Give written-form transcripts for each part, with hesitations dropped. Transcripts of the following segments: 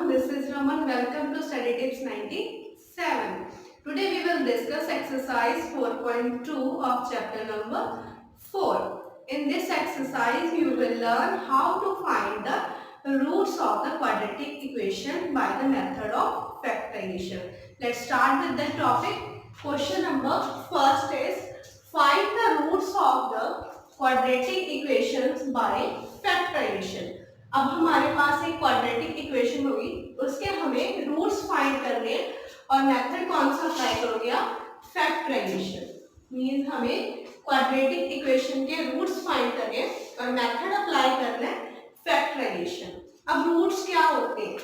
this is Raman. Welcome to Study Tips 97. Today we will discuss exercise 4.2 of chapter number 4. In this exercise, you will learn how to find the roots of the quadratic equation by the method of factorization. Let's start with the topic. Question number first is find the roots of the quadratic equations by factorization. अब हमारे पास एक quadratic equation होगी, उसके हमें roots find करने और method कौन सा अप्लाई करोगे आप? फैक्टराइजेशन। मींस हमें क्वाड्रेटिक इक्वेशन के रूट्स फाइंड करने और मेथड अप्लाई करना है फैक्टराइजेशन। अब रूट्स क्या होते हैं?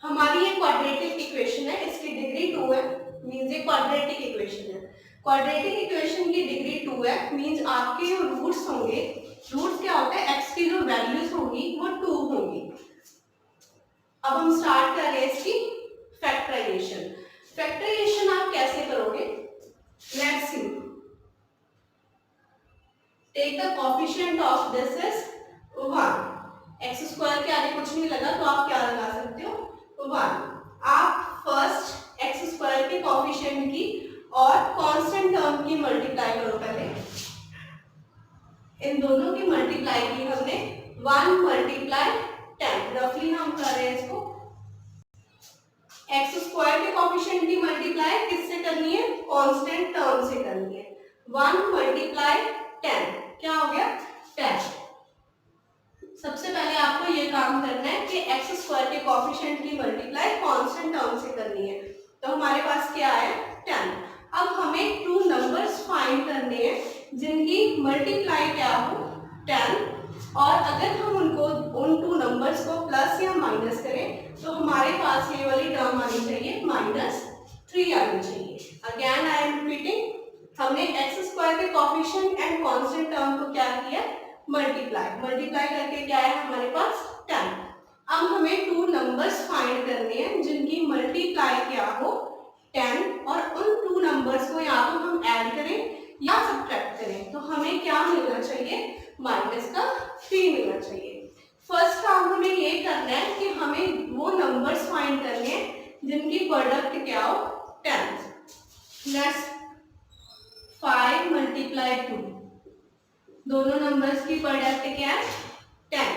हमारी ये क्वाड्रेटिक इक्वेशन है, इसकी डिग्री 2 है, मींस ये क्वाड्रेटिक इक्वेशन है। क्वाड्रेटिक इक्वेशन की डिग्री 2 है, मींस आपके जो रूट्स होंगे, रूट्स क्या होता है, एक्स की जो वैल्यूज होंगी वो 2 होंगी। अब हम स्टार्ट कर रहे हैं इसकी फैक्टराइजेशन। फैक्टराइजेशन आप कैसे करोगे? Let's see. Take the coefficient of this is 1। X square के आगे कुछ नहीं लगा तो आप क्या लगा सकते हो? 1। आप फर्स्ट एक्स स्क्वायर के कोएफिशिएंट की और कांस्टेंट टर्म की मल्टीप्लाई करो। पहले इन दोनों की मल्टीप्लाई की हमने 1 मल्टीप्लाई 10, रफली हम कर रहे हैं इसको। एक्स स्क्वायर के कोएफिशिएंट की मल्टीप्लाई किससे करनी है? कांस्टेंट टर्म से करनी है। 1 मल्टीप्लाई 10 क्या हो गया? 10। सबसे पहले आपको ये काम करना है कि एक्स स्क्वायर के कोएफिशिएंट की मल्टीप्लाई कांस्टेंट टर्म से करनी है। तो हमारे पास क्या है? 10। अब हमें 2 नंबर्स फाइंड करने हैं जिनकी मल्टीप्लाई क्या हो? 10। और अगर हम उन 2 नंबर्स को प्लस या माइनस करें तो हमारे पास ये वाली टर्म आनी चाहिए -3 आनी चाहिए। अगेन आई एम रिपीटिंग, हमने एक्स स्क्वायर के कोएफिशिएंट एंड कांस्टेंट टर्म को क्या किया? मल्टीप्लाई करके क्या है हमारे पास? 10। अब हमें 2 नंबर्स फाइंड करने हैं जिनकी मल्टीप्लाई क्या हो? 10, और उन 2 नंबर्स को या तो हम ऐड करें या सब्ट्रैक्ट करें। तो हमें क्या मिलना चाहिए? -3 मिलना चाहिए। फर्स्ट काम हमें ये करना है कि हमें वो नंबर्स फाइंड करने हैं जिनकी प्रोडक्ट क्या हो? 10। लेट्स 5 मल्टीप्लाई 2, दोनों नंबर्स की प्रोडक्ट क्या है? 10।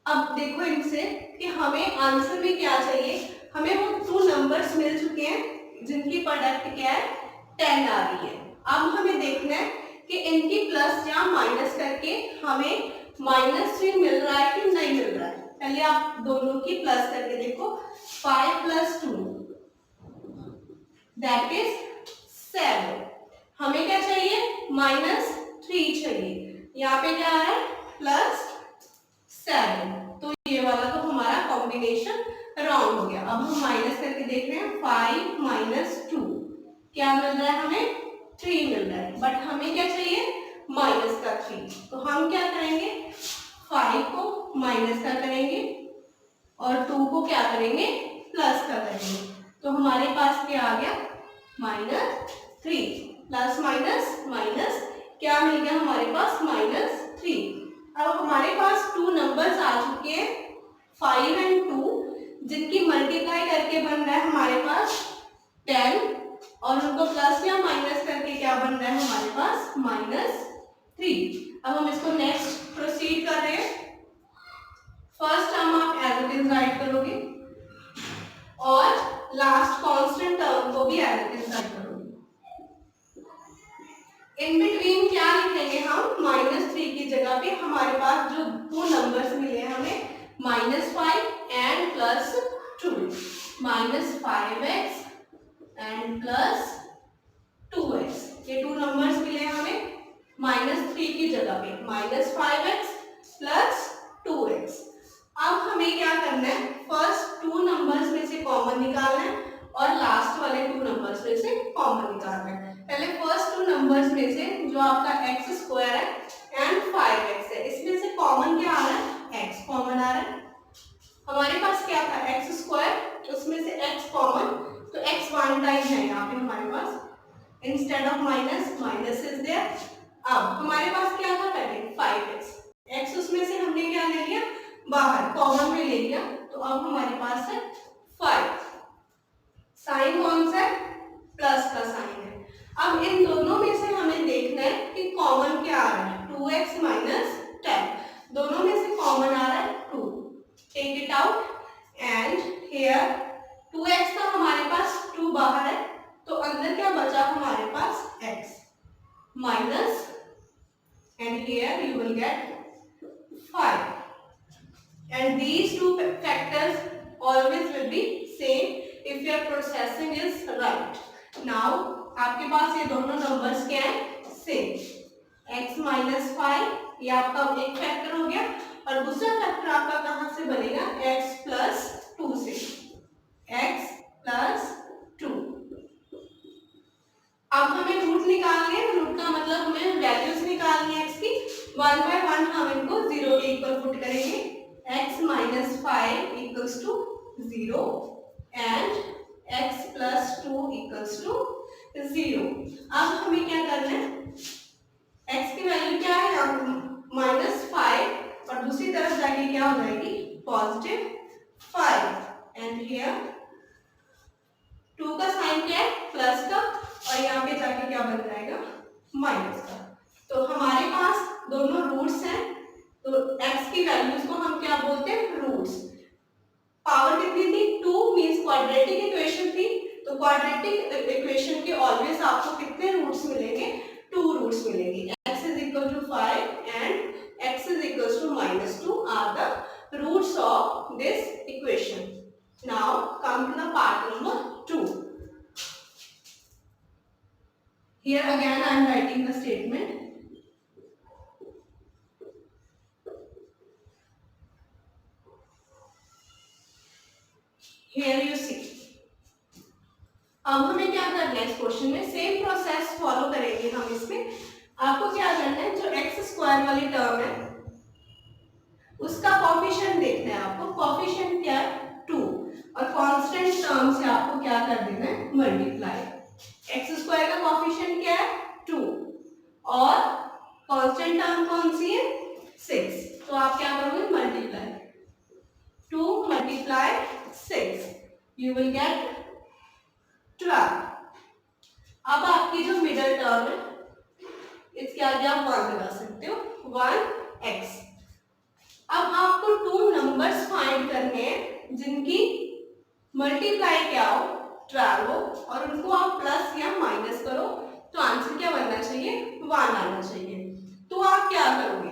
अब देखो इनसे कि हमें आंसर में क्या चाहिए? हमें वो 2 नंबर्स मिल चुके हैं जिनकी प्रोडक्ट क्या है? 10 आ रही है। अब हमें देखना है कि इनकी प्लस या माइनस करके हमें -3 मिल रहा है कि नहीं मिल रहा है। पहले आप दोनों की प्लस करके देखो। 5 + 2 दैट इज 7। हमें क्या चाहिए? -3 चाहिए। यहाँ पे क्या है? +7। तो ये वाला तो हमारा कॉम्बिनेशन रॉन्ग हो गया। अब हम माइनस करके देख रहे हैं। 5 - 2 क्या मिल रहा है हमें? 3 मिल रहा है, बट हमें क्या चाहिए? -3। तो हम क्या करेंगे? 5 को माइनस का करेंगे और 2 को क्या करेंगे? प्लस का करेंगे। तो हमारे पास क्या आ गया? -3 प्लस माइनस क्या मिल गया हमारे पास? -3। अब हमारे पास 2 नंबर्स आ चुके हैं 5 और 2, जिनकी मल्टीप्लाई करके बन रहा है हमारे पास 10, और उनको प्लस या माइनस करके क्या बन रहा है हमारे पास? -3। अब हम इसको नेक्स्ट प्रोसीड कर रहे हैं। फर्स्ट टर्म आप एज इट इज राइट करोगे और लास्ट कांस्टेंट टर्म को भी एज इट इज राइट करोगे। इन बिटवीन क्या लिखेंगे हम? -3 की जगह पे हमारे पास जो 2 नंबर्स मिले हैं हमें -5 एंड +2, -5x एंड +2x। ये 2 नंबर्स मिले हैं हमें -3 की जगह पे, -5x + 2x। अब हमें क्या करना है? फर्स्ट 2 नंबर्स में से कॉमन निकालना है और लास्ट वाले 2 नंबर्स में से कॉमन निकालना है। पहले फर्स्ट 2 नंबर्स में से जो आपका एक्स स्क्वायर है एंड 5x है, इसमें से कॉमन क्या आ रहा है? x कॉमन आ रहा है। हमारे पास क्या था? एक्स स्क्वायर, उसमें से x कॉमन, तो x 1 टाइम है यहाँ पे हमारे पास। Instead of minus is there. अब हमारे पास क्या था? पहले 5x, x उसमें से हमने क्या ले लिया? बाहर कॉमन में ले लिया, तो तो अब हमारे पास है 5। साइन कौन सा है? प्लस का साइन है। अब इन दोनों में से हमें देखना है कि कॉमन क्या आ रहा है। 2x माइनस 10, दोनों में से कॉमन आ रहा है 2। Take it out and here 2x का हमारे पास 2 बाहर है, तो अंदर क्या बचा हमारे पास x minus, and here you will get 5, and these two factors always will be same if your processing is right. Now आपके पास ये दोनों नंबर्स क्या है? सेम। x माइनस 5 ये आपका एक फैक्टर हो गया, और दूसरा फैक्टर आपका कहाँ से बनेगा? x प्लस 2 से। x plus 2। अब हमें रूट निकालनी है। रूट का मतलब हमें वैल्यूज निकालनी है x की। 1 बाय 1 हम इनको 0 के इक्वल पुट करेंगे। x minus 5 equals to 0 and x plus 2 equals to 0। अब हमें क्या करना है? x की वैल्यू क्या है? माइनस 5, और दूसरी तरफ जाके क्या हो जाएगी? पॉजिटिव 5, एंड हियर 2 का साइन क्या है? प्लस का, और यहाँ पे जाके क्या बन जाएगा? माइनस का। तो हमारे पास दोनों रूट्स हैं, तो x की वैल्यूज को हम क्या बोलते हैं? रूट्स। पावर कितनी थी? 2 मींस क्वाड्रेटिक इक्वेशन थी, तो क्वाड्रेटिक इक्वेशन के ऑलवेज आपको कितने रूट्स मिलेंगे? 2 रूट्स मिलेंगे। x is equal to 5 and x is equal to minus 2 are the roots of this equation. Now come to the part number 2. Here again I am writing the statement. Here you see. अब हमें क्या करना है? इस question में same process follow करेंगे हम। इसमें आपको क्या करना है? जो x स्क्वायर वाली टर्म है उसका कोफिशिएंट देखना है आपको। कोफिशिएंट क्या है? 2, और कांस्टेंट टर्म से आपको क्या कर देना है? मल्टीप्लाई। x स्क्वायर का कोफिशिएंट क्या है? 2, और कांस्टेंट टर्म कौन सी है? 6। तो आप क्या करोगे? Multiply. 2 multiply 6, you will get 12। अब आपकी जो मिडल टर्म है इसके आगे आप 1 लगा सकते हो, 1x। अब आपको 2 नंबर्स फाइंड करने हैं जिनकी मल्टीप्लाई क्या हो? 12 हो, और उनको आप प्लस या माइनस करो तो आंसर क्या बनना चाहिए? 1 आना चाहिए। तो आप क्या करोगे?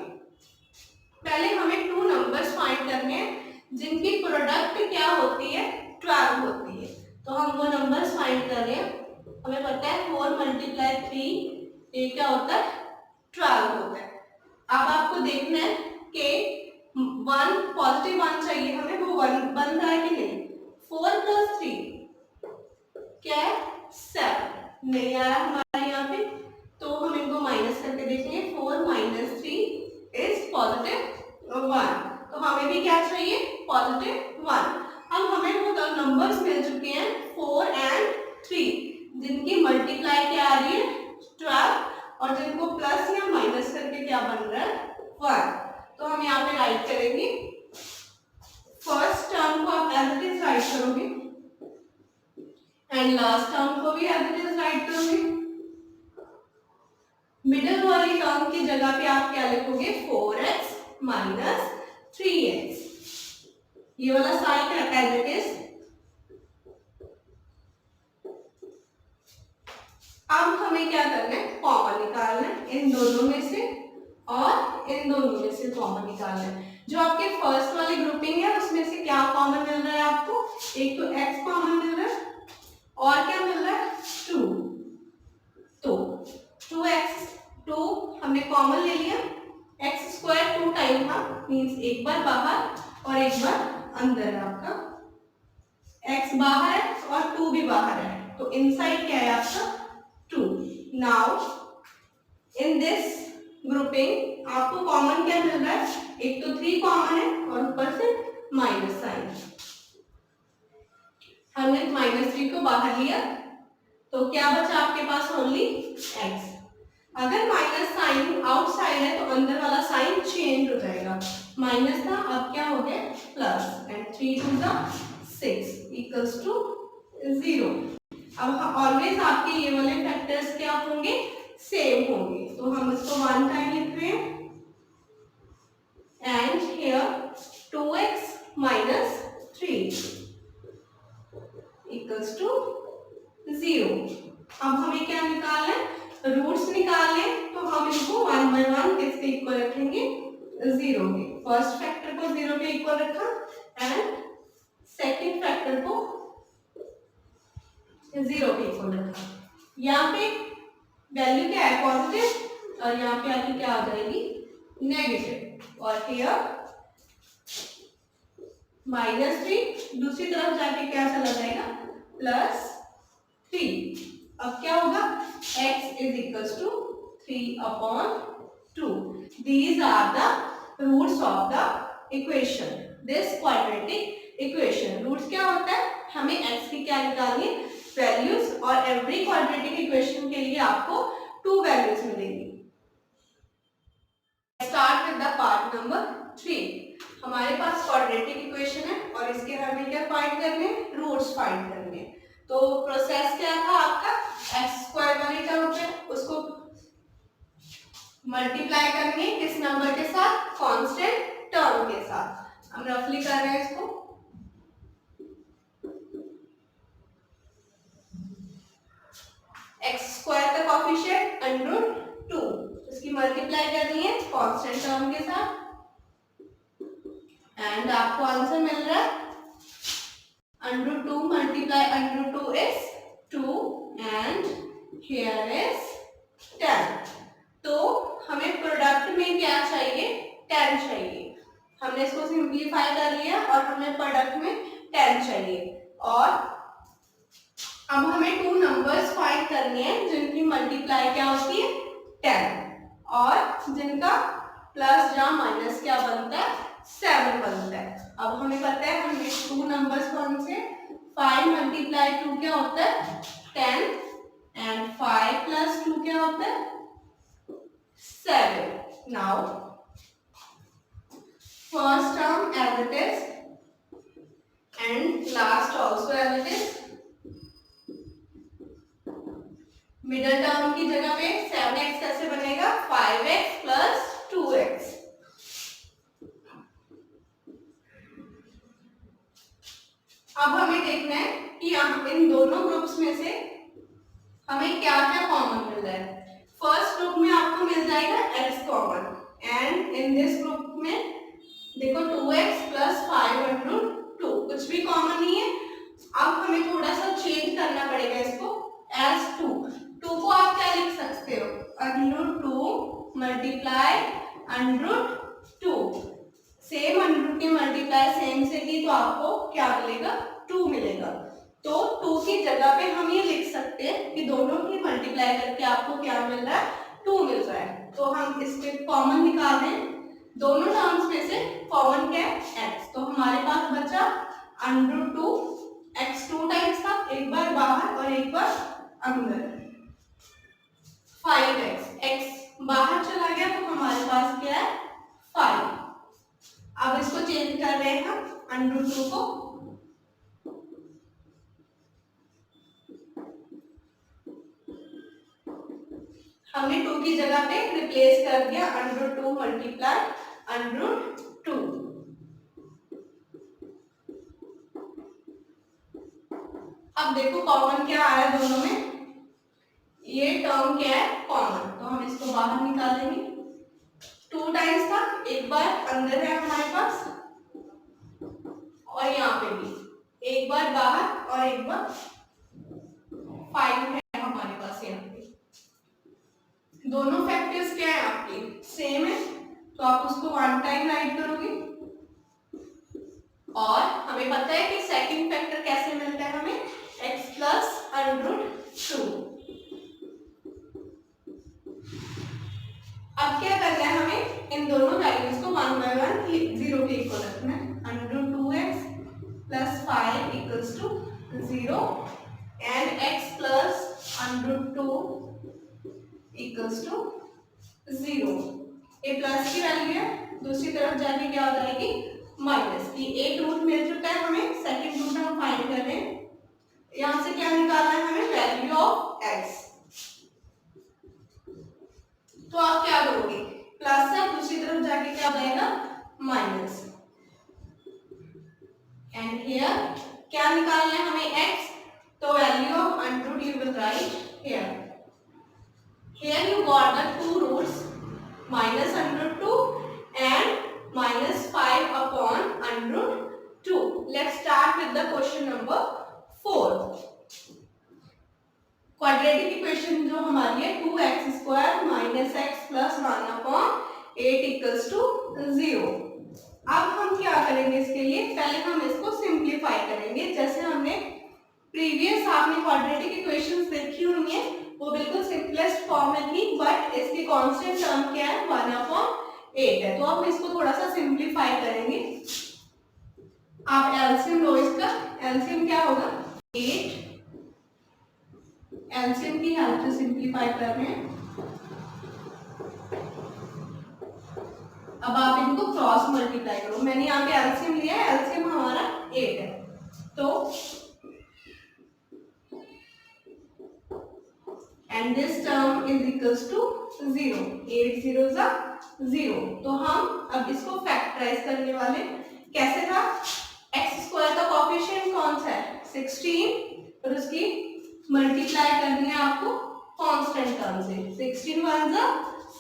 पहले हमें 2 नंबर्स फाइंड करने हैं जिनकी प्रोडक्ट क्या होती है? 12 होती है। तो हम वो नंबर्स फाइंड कर रहे हैं। हमें पता है 4 मल्टीप्लाई 3 ये क्या होता है? 12 होता है। अब आपको देखना है कि 1 पॉजिटिव 1 चाहिए हमें, वो 1 बन रहा है कि नहीं? 4 प्लस 3 क्या है? 7 नहीं आ रहा हमारे यहाँ पे, तो हम इनको माइनस करके देखेंगे। 4 माइनस 3 इज पॉजिटिव 1, तो हमें भी क्या चाहिए? पॉजिटिव 1। अब हमें वो नंबर्स मिल चुके हैं 4 एंड 3 जिनकी मल्टीप्लाई क्या आ रही है? 12, और जिनको प्लस या माइनस करके क्या बन रहा है? 1। तो हम यहाँ पे राइट करेंगे। फर्स्ट टर्म को आप एज इट इज राइट करोगे, एंड लास्ट टर्म को भी एज इट इज राइट करोगे। मिडिल वाली टर्म की जगह पे आप क्या लिखोगे? 4x minus 3x। ये वाला साइन रखा है एज इट इज। अब हमें क्या करना है? कॉमन निकालना है इन दोनों में से, और इन दोनों में से कॉमन निकालना है। जो आपके फर्स्ट वाली ग्रुपिंग है उसमें से क्या कॉमन मिल रहा है आपको? एक तो x कॉमन मिल रहा है, और क्या मिल रहा है? 2। तो 2x 2 हमने कॉमन ले लिया। x स्क्वायर 2 टाइम था, मीन्स एक बार बाहर और एक बार अंदर है आपका। x बाहर है और 2 भी बाहर है, तो इनसाइड क्या है आपका? 2। नाउ इन दिस ग्रुपिंग आपको कॉमन क्या मिल रहा है? एक तो 3 कॉमन है और ऊपर से माइनस साइन। हमने माइनस 3 को बाहर लिया, तो क्या बचा आपके पास? Only x। अगर माइनस साइन आउटसाइड है तो अंदर वाला साइन चेंज हो जाएगा, माइनस था अब क्या हो गया plus, and 3 to the 6 equals to 0। अब ऑलवेज आपके ये वाले फैक्टर्स क्या होंगे, सेम होंगे, तो हम इसको 1 टाइम लिख रहे हैं, and here 2x minus 3 equals to 0। अब हमें क्या निकालना है, रूट्स निकालने, तो हम इनको 1 by 1 किसके इक्वल रखेंगे, 0 के। फर्स्ट फैक्टर को 0 के इक्वल रखा एंड सेकंड फैक्टर को 0 के इक्वल रखा। यहाँ पे वैल्यू क्या है, पॉजिटिव, और यहाँ पे आके क्या आ जाएगी, नेगेटिव, और हियर -3, दूसरी तरफ जाके क्या चला जाएगा, +3। अब क्या होगा, x is equals to 3/2। These are the roots of the equation, this quadratic equation। Roots क्या होता है, हमें x की क्या निकालनी है, वैल्यूज, और एवरी क्वाड्रेटिक इक्वेशन के लिए आपको 2 वैल्यूज मिलेंगी। Start with the part number 3। हमारे पास क्वाड्रेटिक इक्वेशन है और इसके हमें क्या फाइंड करने हैं, रूट्स फाइंड करने हैं। तो प्रोसेस क्या था आपका, x² वाली टर्म पे उसको मल्टीप्लाई करनी है किस नंबर के साथ, कांस्टेंट टर्म के साथ। हम रफली कर रहे हैं इसको, x² का कोएफिशिएंट √2, इसकी मल्टीप्लाई करनी है कांस्टेंट टर्म के साथ, एंड आपको आंसर मिल रहा है √2 multiply √2 is 2 and here is 10। तो हमें प्रोडक्ट में क्या चाहिए, 10 चाहिए। हमने इसको सिंप्लीफाई कर लिया और हमें प्रोडक्ट में 10 चाहिए, और अब हमें 2 नंबर्स फाइंड करने हैं जिनकी मल्टीप्लाई क्या होती है, 10, और जिनका प्लस या माइनस क्या बनता है, 7 बनता है। अब हमें पता है हमें 2 नंबर्स कौन से, 5 मल्टीप्लाई 2 क्या होता है, 10, एंड 5 प्लस 2 क्या होता है, 7। Now first term as it is and last also as it is. Middle term की जगह पे 7x कैसे बनेगा, 5x प्लस 2x। अब हमें देखना है कि इन दोनों ग्रुप्स में से हमें क्या क्या कॉमन मिल रहा है। फर्स्ट ग्रुप में आपको मिल जाएगा x common, and in this group में देखो 2x प्लस 5√2 कुछ भी कॉमन नहीं है। अब हमें थोड़ा सा चेंज करना पड़ेगा इसको, एज 2 को आप क्या लिख सकते हो, √2 मल्टीप्लाई √2। सेम √2 की मल्टीप्लाई सेम से की तो आपको क्या मिलेगा, 2 मिलेगा। तो 2 की जगह पे हम ये लिख सकते हैं कि दोनों की मल्टीप्लाई करके आपको क्या मिल रहा है, 2 मिल रहा है। तो हम इसके कॉमन निकाल दें, दोनों टर्म्स में से कॉमन क्या है, x। तो हमारे पास बचा √2, x 2 टाइम्स था, एक बार बाहर और एक बार अंदर, 5x, x बाहर चला गया तो हमारे पास क्या है, 5। अब इसको चेंज कर रहे हैं हम √2 को, हमने 2 की जगह पे रिप्लेस कर दिया √2 मल्टीप्लाई √2। अब देखो कॉमन क्या आया दोनों में, ये टर्म क्या है, कॉमन, तो हम इसको बाहर निकालेंगे। 2 टाइम्स था, एक बार अंदर है हमारे पास, और यहाँ पे भी एक बार बाहर और एक बार 5 है हमारे पास। यहाँ पे दोनों फैक्टर्स क्या है आपके, सेम है, तो आप उसको 1 टाइम राइट करोगे। और हमें पता है कि सेकंड फैक्टर कैसे मिलता है हमें, x प्लस √2। अब क्या करना है हमें, इन दोनों वैल्यूज को 1 by 1 0 के इक्वल रखना है। √2x plus 5 equals to 0 and x plus √2 equals to 0। ये प्लस की वैल्यू है, दूसरी तरफ जाके क्या हो जाएगी माइनस की। एक रूट मिल चुका है हमें, सेकंड रूट हम फाइंड कर रहे हैं। यहां से क्या निकालना है हमें, वैल्यू ऑफ x। तो आप क्या करोगे, प्लस है, दूसरी तरफ जाके क्या हो जाएगा माइनस। एंड हियर क्या निकालना है हमें x, तो value of under root you will write here. Here you got the two roots, minus under root 2 and minus 5 upon under root 2. Let's start with the question number 4. Quadratic equation जो हमारी है 2x square minus x plus 1 upon 8 equals to 0। अब हम क्या करेंगे इसके लिए, पहले हम इसको सिंप्लीफाई करेंगे। जैसे हमने प्रीवियस आपने क्वाड्रेटिक इक्वेशंस देखी हुई है, वो बिल्कुल सिंपलेस्ट फॉर्म में थी, बट इसकी कांस्टेंट टर्म क्या है 1/8 है। तो अब इसको थोड़ा सा सिंप्लीफाई करेंगे। आप एलसीएम लो, इसका एलसीएम क्या होगा 8। एलसीएम की हेल्प से सिंप्लीफाई कर रहे हैं। अब आप इनको क्रॉस मल्टीप्लाई करो। मैंने यहाँ पे एलसीएम लिया है, एलसीएम हमारा 8 है, तो and this term is equals to 0। 8 zeros are 0। तो हम अब इसको फैक्टराइज करने वाले। कैसे था, x स्क्वायर का कोएफिशिएंट कौन सा है 16, और उसकी मल्टीप्लाई करनी है आपको कांस्टेंट टर्म से। 16 1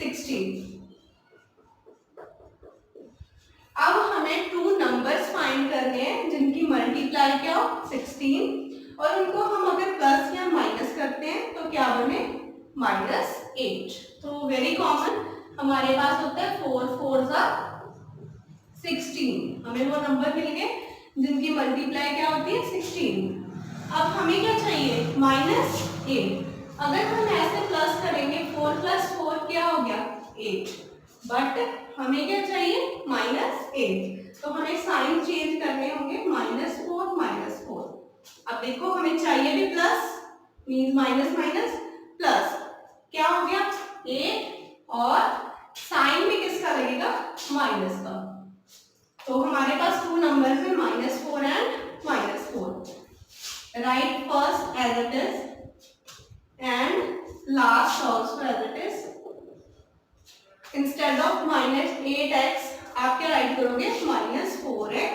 16। अब हमें टू नंबर्स फाइंड करने हैं जिनकी मल्टीप्लाई क्या हो 16, और उनको हम अगर प्लस या माइनस करते हैं तो क्या बने -8। तो वेरी कॉमन हमारे पास होता है 4 4 16। हमें वो नंबर मिल गए जिनकी मल्टीप्लाई क्या होती है 16। अब हमें क्या चाहिए -8। अगर हम ऐसे प्लस करेंगे 4 + 4 क्या हो गया 8, बट हमें क्या चाहिए -8। तो हमें साइन चेंज करने होंगे -4 -4। अब देखो हमें चाहिए भी plus, means minus minus plus, क्या हो गया 8, और साइन भी किसका लगेगा माइनस का। तो हमारे पास टू नंबर्स में -4 and -4। Write first as it is and last also as it is. Instead of -8x आप क्या राइट करोगे -4x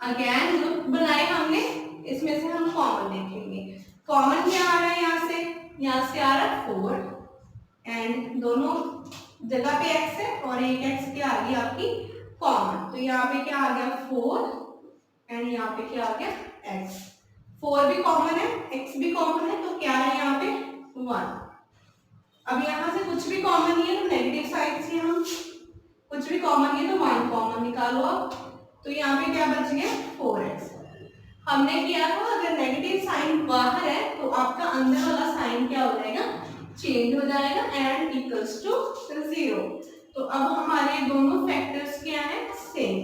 अगेन ग्रुप बनाए हमने, इसमें से हम कॉमन देखेंगे। कॉमन क्या आ रहा है यहाँ से आ रहा है 4, एंड दोनों जगह पे x है और एक x क्या आ गई आपकी कॉमन। तो यहाँ पे क्या आ गया 4, एंड यहाँ पे क्या आ गया x। 4 भी कॉमन है, x भी कॉमन है, तो क्या है यहाँ पे 1। अब यहाँ से कुछ भी कॉमन नहीं है तो नेगेटिव साइड से हम कुछ भी कॉमन नहीं है तो 1 कॉमन निकालो आप। तो यहाँ पे क्या बच गया 4x। हमने किया था अगर नेगेटिव साइन बाहर है तो आपका अंदर वाला साइन क्या हो जाएगा चेंज हो जाएगा, एंड इक्वल्स टू 0। तो अब हमारे दोनों फैक्टर्स क्या है same,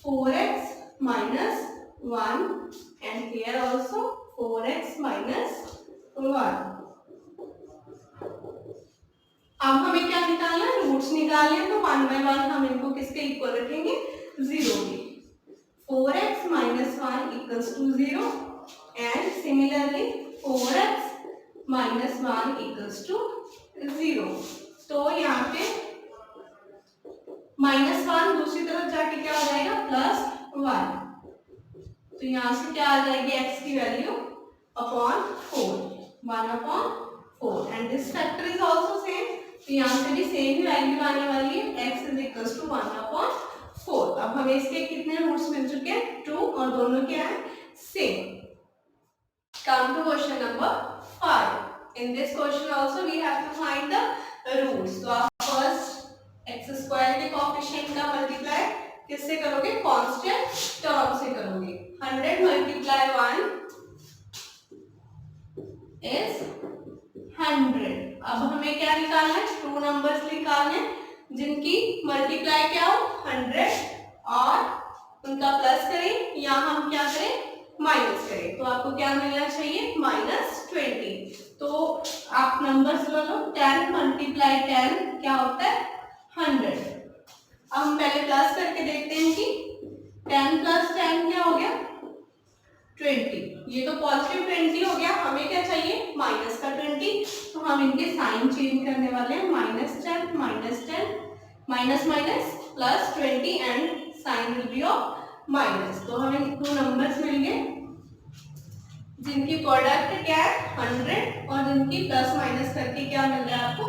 4x - 1 and here also 4x - 1। अब हमें क्या निकालना है रूट्स निकालने हैं, तो 1/1 हम इनको किसके इक्वल रखेंगे 0 के। 4x - 1 equals to 0, and similarly 4x - 1 equals to 0। तो यहाँ पे -1 दूसरी तरफ जाके क्या हो जाएगा +1। तो यहाँ से क्या आ जाएगी x की value upon 4, 1/4, and this factor is also same. तो यहाँ से भी सेम ही वैल्यू आने वाली है, x इज इक्वल्स टू 1/4। अब हमें इसके कितने रूट्स मिल चुके हैं 2, और दोनों क्या है same. Come to question number 5। In this question also we have to find the roots. तो आप फर्स्ट x स्क्वायर के कोएफिशिएंट का मल्टीप्लाई किससे करोगे कांस्टेंट टर्म से करोगे। 100 × 1 इज 100। अब हमें क्या निकालना है टू नंबर्स निकालने जिनकी मल्टीप्लाई क्या हो 100 और उनका प्लस करें या हम क्या करें माइनस करें। तो आपको क्या मिलना चाहिए -20। तो आप नंबर्स लो, 10 मल्टीप्लाई 10 क्या होता है 100। अब हम पहले प्लस करके देखते हैं कि 10 + 10 क्या हो गया 20। ये तो पॉजिटिव 20 हो गया, हमें क्या चाहिए माइनस का 20। तो हम इनके साइन चेंज करने वाले हैं, -10 -10 minus minus +20 and sign will be of minus. तो हमें दो नंबर्स मिल गए जिनकी प्रोडक्ट क्या है 100 और जिनकी प्लस माइनस करके क्या मिल रहा है आपको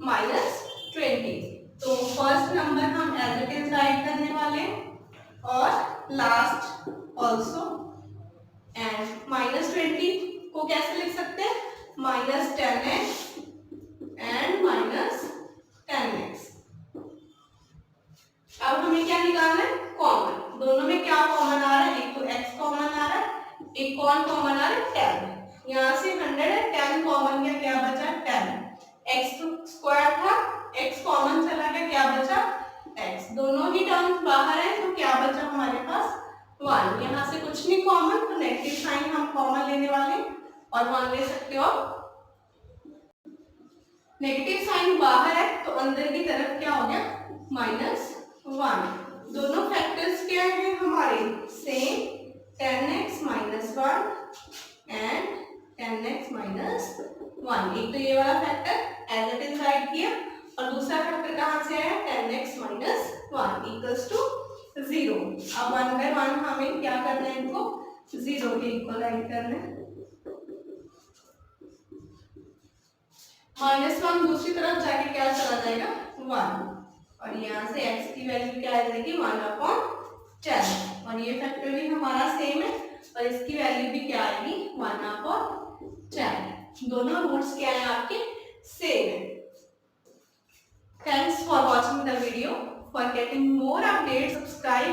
-20। तो फर्स्ट नंबर हम एज इट इज राइट करने वाले हैं और लास्ट ऑल्सो। एंड -20 को कैसे लिख सकते हैं -10x एंड -10x। अब हमें क्या निकालना है कॉमन। दोनों में क्या कॉमन आ रहा है, एक तो x कॉमन आ रहा है, एक कौन कॉमन आ रहा है 10। यहाँ से 100 है, 10 कॉमन गया, क्या बचा 10। x तो स्क्वायर था, x कॉमन चला गया, क्या बचा x। दोनों ही टर्म्स बाहर है तो क्या बचा हमारे पास 1। यहाँ से कुछ नहीं कॉमन, तो नेगेटिव साइन हम कॉमन लेने वाले और 1 ले सकते हो। नेगेटिव साइन बाहर है तो अंदर की तरफ क्या हो गया -1। दोनों फैक्टर्स क्या है हमारे सेम, 10x - 1 एंड 10x - 1। एक तो ये वाला factor as it is write किया और दूसरा फैक्टर कहाँ से आया 10x - 1 इक्वल्स टू 0। अब 1 बाय 1 हमें क्या करना है, इनको 0 के इक्वल राइट करना है। -1 दूसरी तरफ जाके क्या चला जाएगा 1 और यहाँ से x की वैल्यू क्या आ जाएगी 1/10 और ये फैक्टर भी हमारा सेम है और इसकी वैल्यू भी क्या आएगी 1/10। दोनों रूट्स क्या है आपके सेम है। Thanks for watching the video. For getting more updates subscribe